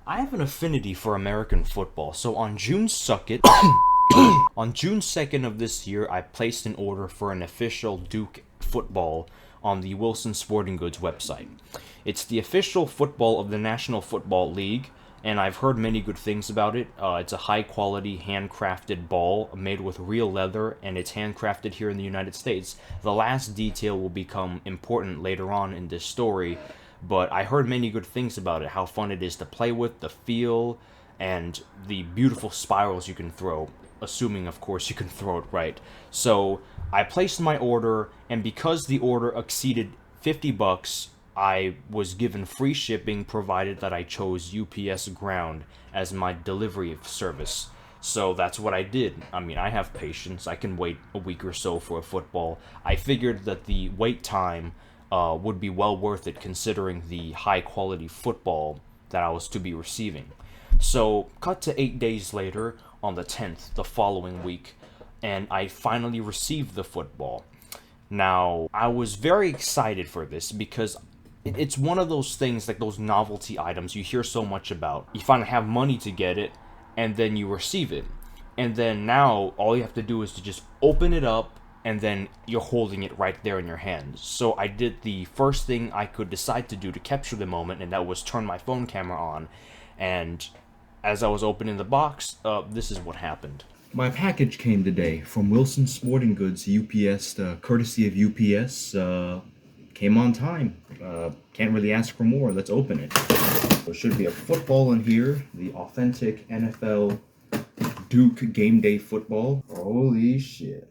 I have an affinity for American football, so on June 2nd, on June 2nd of this year, I placed an order for an official Duke football on the Wilson Sporting Goods website. It's the official football of the National Football League, and I've heard many good things about it. It's a high-quality, handcrafted ball made with real leather, and it's handcrafted here in the United States. The last detail will become important later on in this story, but I heard many good things about it, how fun it is to play with, the feel, and the beautiful spirals you can throw, assuming, of course, you can throw it right. So I placed my order, and because the order exceeded $50, I was given free shipping provided that I chose UPS Ground as my delivery service. So that's what I did. I mean, I have patience. I can wait a week or so for a football. I figured that the wait time would be well worth it considering the high quality football that I was to be receiving. So, cut to 8 days later, on the 10th, the following week, and I finally received the football. Now, I was very excited for this because it's one of those things, like those novelty items you hear so much about. You finally have money to get it, and then you receive it. And then now, all you have to do is to just open it up, and then you're holding it right there in your hands. So I did the first thing I could decide to do to capture the moment, and that was turn my phone camera on. And as I was opening the box, this is what happened. My package came today from Wilson Sporting Goods, UPS, courtesy of UPS. Came on time. Can't really ask for more. Let's open it. There should be a football in here, the authentic NFL Duke game day football. Holy shit.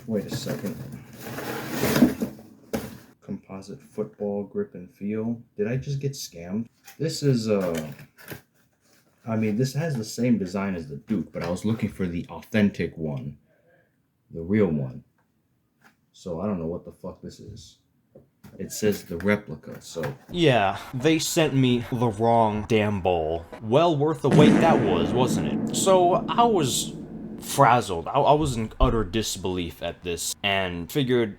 Wait a second. Composite football grip and feel. Did I just get scammed? This is this has the same design as the Duke, but I was looking for the authentic one, the real one. So I don't know what the fuck this is. It says the replica, so... Yeah, they sent me the wrong damn ball. Well worth the wait that was, wasn't it? So I was frazzled. I was in utter disbelief at this and figured,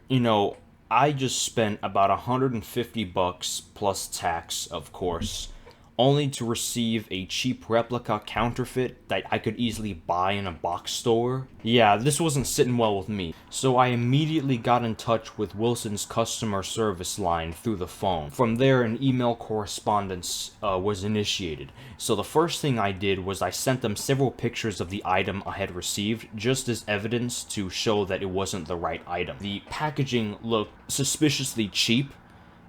I just spent about $150 plus tax, of course, only to receive a cheap replica counterfeit that I could easily buy in a box store. Yeah, this wasn't sitting well with me. So I immediately got in touch with Wilson's customer service line through the phone. From there, an email correspondence was initiated. So the first thing I did was I sent them several pictures of the item I had received, just as evidence to show that it wasn't the right item. The packaging looked suspiciously cheap,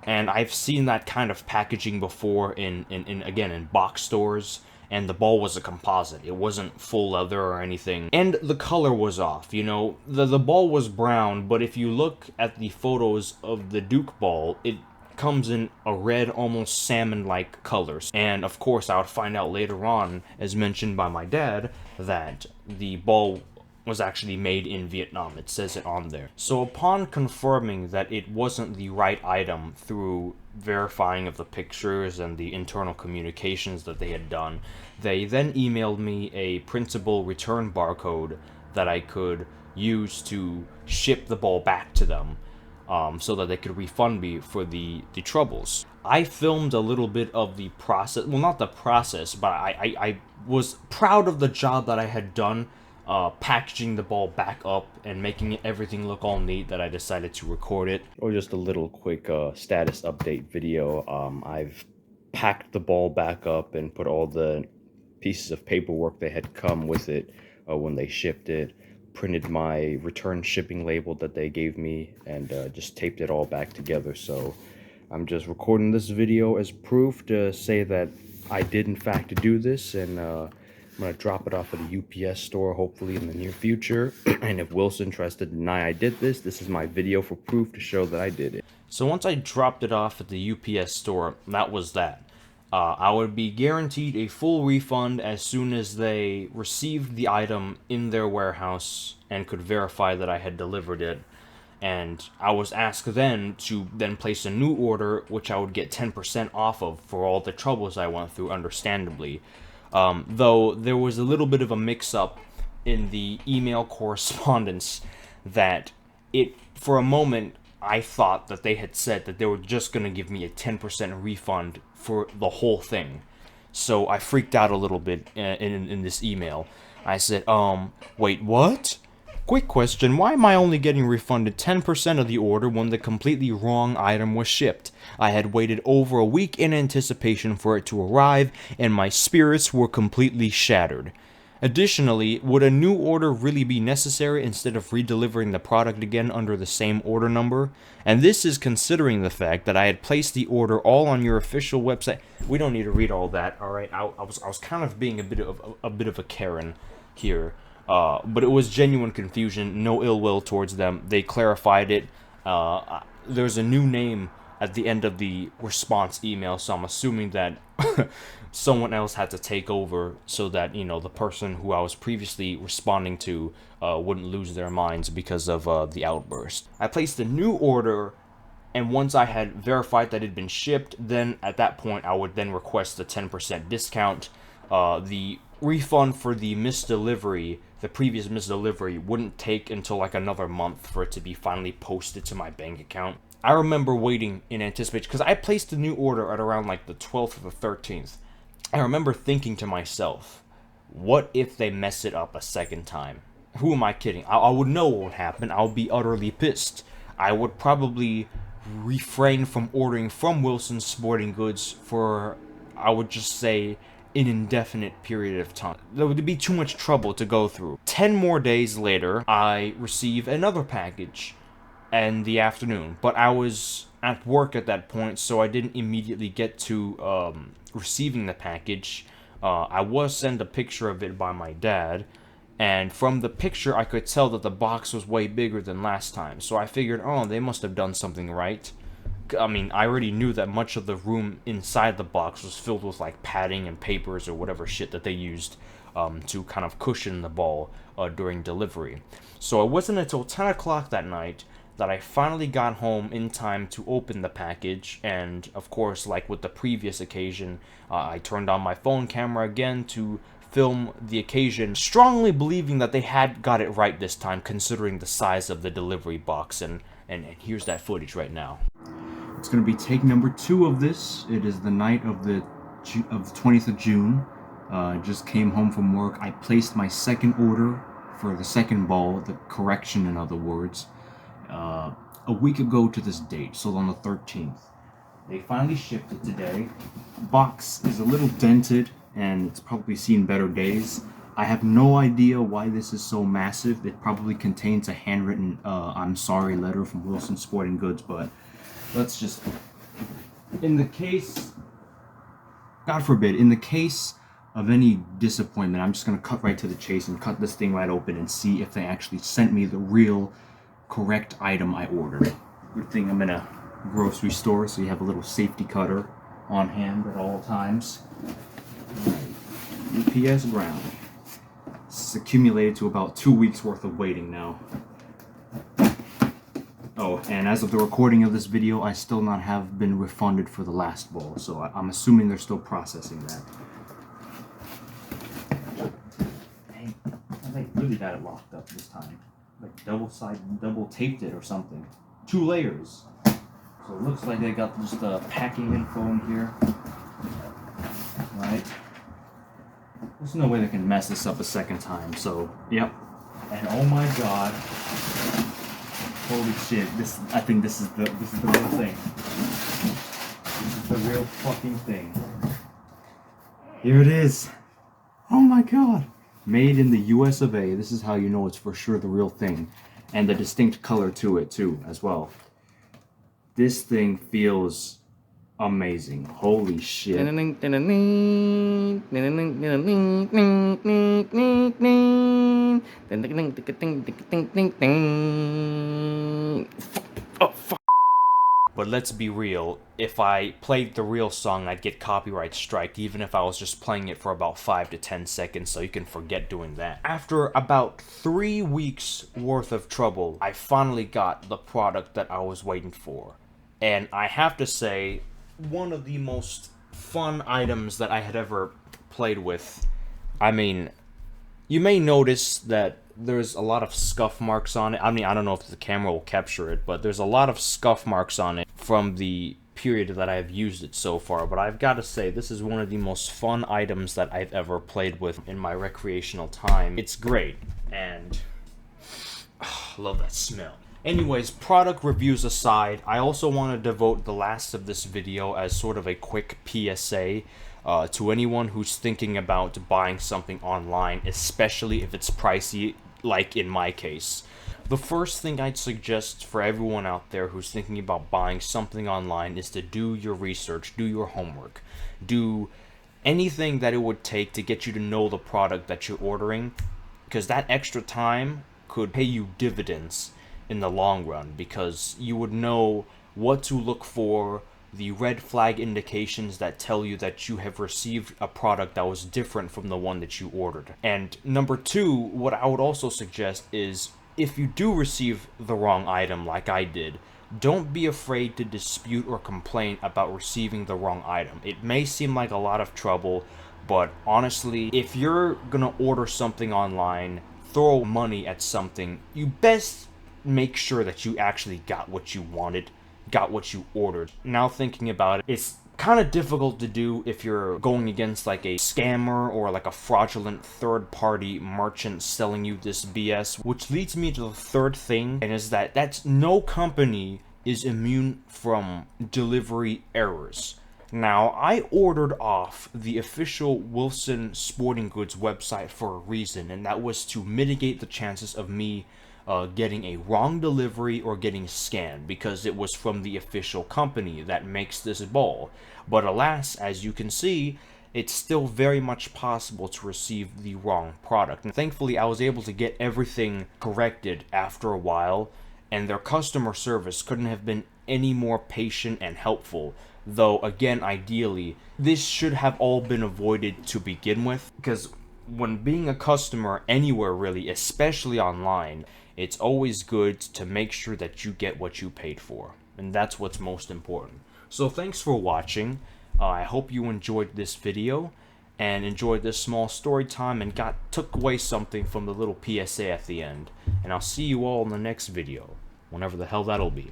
and I've seen that kind of packaging before in box stores, and the ball was a composite. It wasn't full leather or anything. And the color was off, The ball was brown, but if you look at the photos of the Duke ball, it comes in a red, almost salmon-like colors. And of course, I would find out later on, as mentioned by my dad, that the ball was actually made in Vietnam. It says it on there. So upon confirming that it wasn't the right item through verifying of the pictures and the internal communications that they had done, they then emailed me a printable return barcode that I could use to ship the ball back to them, so that they could refund me for the troubles. I filmed a little bit of the process, well, not the process, but I was proud of the job that I had done packaging the ball back up and making everything look all neat, that I decided to record it. Or just a little quick status update video. I've packed the ball back up and put all the pieces of paperwork that had come with it when they shipped it, printed my return shipping label that they gave me, and just taped it all back together. So I'm just recording this video as proof to say that I did in fact do this, and I'm going to drop it off at a UPS store, hopefully in the near future. And if Wilson tries to deny I did this, this is my video for proof to show that I did it. So once I dropped it off at the UPS store, that was that. I would be guaranteed a full refund as soon as they received the item in their warehouse and could verify that I had delivered it. And I was asked then to place a new order, which I would get 10% off of for all the troubles I went through, understandably. Though there was a little bit of a mix-up in the email correspondence, that for a moment, I thought that they had said that they were just going to give me a 10% refund for the whole thing. So I freaked out a little bit in this email. I said, wait, what? Quick question, why am I only getting refunded 10% of the order when the completely wrong item was shipped? I had waited over a week in anticipation for it to arrive, and my spirits were completely shattered. Additionally, would a new order really be necessary instead of redelivering the product again under the same order number? And this is considering the fact that I had placed the order all on your official website. We don't need to read all that, all right? I was kind of being a bit of a Karen here. But it was genuine confusion, no ill will towards them. They clarified it. There's a new name at the end of the response email, so I'm assuming that someone else had to take over so that, the person who I was previously responding to wouldn't lose their minds because of the outburst. I placed a new order, and once I had verified that it had been shipped, then at that point I would then request a 10% discount. The refund for the misdelivery, the previous misdelivery, wouldn't take until like another month for it to be finally posted to my bank account. I remember waiting in anticipation because I placed the new order at around like the 12th or the 13th. I remember thinking to myself, what if they mess it up a second time? Who am I kidding? I would know what would happen. I would be utterly pissed. I would probably refrain from ordering from Wilson's Sporting Goods for, I would just say, an indefinite period of time. There would be too much trouble to go through. 10 more days later, I receive another package in the afternoon, but I was at work at that point, so I didn't immediately get to receiving the package. I was sent a picture of it by my dad, and from the picture I could tell that the box was way bigger than last time, so I figured, oh, they must have done something right. I mean, I already knew that much of the room inside the box was filled with like padding and papers or whatever shit that they used to kind of cushion the ball during delivery. So it wasn't until 10 o'clock that night that I finally got home in time to open the package, and of course, like with the previous occasion, I turned on my phone camera again to film the occasion, strongly believing that they had got it right this time considering the size of the delivery box, and here's that footage right now. It's going to be take number 2 of this. It is the night of the 20th of June. Just came home from work. I placed my second order for the second ball, the correction in other words, a week ago to this date, so on the 13th. They finally shipped it today. Box is a little dented and it's probably seen better days. I have no idea why this is so massive. It probably contains a handwritten I'm sorry letter from Wilson Sporting Goods, but let's just, in the case, God forbid, in the case of any disappointment, I'm just going to cut right to the chase and cut this thing right open and see if they actually sent me the real correct item I ordered. Good thing I'm in a grocery store, so you have a little safety cutter on hand at all times. UPS ground. This is accumulated to about 2 weeks worth of waiting now. Oh, and as of the recording of this video, I still not have been refunded for the last ball, so I'm assuming they're still processing that. Dang, I think really got it locked up this time. Like double taped it or something. 2 layers. So it looks like they got just the packing info in here. Right. There's no way they can mess this up a second time, so, yep. And oh my god. Holy shit, I think this is the real thing. This is the real fucking thing. Here it is. Oh my god. Made in the US of A. This is how you know it's for sure the real thing. And the distinct color to it too, as well. This thing feels amazing. Holy shit. Oh, fuck. But let's be real, if I played the real song, I'd get copyright striked, even if I was just playing it for about 5 to 10 seconds, so you can forget doing that. After about 3 weeks worth of trouble, I finally got the product that I was waiting for. And I have to say, one of the most fun items that I had ever played with. I mean, you may notice that there's a lot of scuff marks on it. I mean, I don't know if the camera will capture it, but there's a lot of scuff marks on it from the period that I've used it so far, but I've got to say, this is one of the most fun items that I've ever played with in my recreational time. It's great, and love that smell. Anyways, product reviews aside, I also want to devote the last of this video as sort of a quick PSA to anyone who's thinking about buying something online, especially if it's pricey, like in my case. The first thing I'd suggest for everyone out there who's thinking about buying something online is to do your research, do your homework, do anything that it would take to get you to know the product that you're ordering, because that extra time could pay you dividends in the long run, because you would know what to look for, the red flag indications that tell you that you have received a product that was different from the one that you ordered. And number two, what I would also suggest is, if you do receive the wrong item like I did, don't be afraid to dispute or complain about receiving the wrong item. It may seem like a lot of trouble, but honestly, if you're gonna order something online, throw money at something, you best make sure that you actually got what you wanted, got what you ordered. Now thinking about it, it's kind of difficult to do if you're going against like a scammer or like a fraudulent third-party merchant selling you this BS, which leads me to the third thing, and is that no company is immune from delivery errors. Now, I ordered off the official Wilson Sporting Goods website for a reason, and that was to mitigate the chances of me getting a wrong delivery or getting scammed, because it was from the official company that makes this ball. But alas, as you can see, it's still very much possible to receive the wrong product. And thankfully, I was able to get everything corrected after a while, and their customer service couldn't have been any more patient and helpful. Though, again, ideally, this should have all been avoided to begin with, because when being a customer anywhere really, especially online, it's always good to make sure that you get what you paid for, and that's what's most important. So thanks for watching. I hope you enjoyed this video and enjoyed this small story time and took away something from the little PSA at the end. And I'll see you all in the next video, whenever the hell that'll be.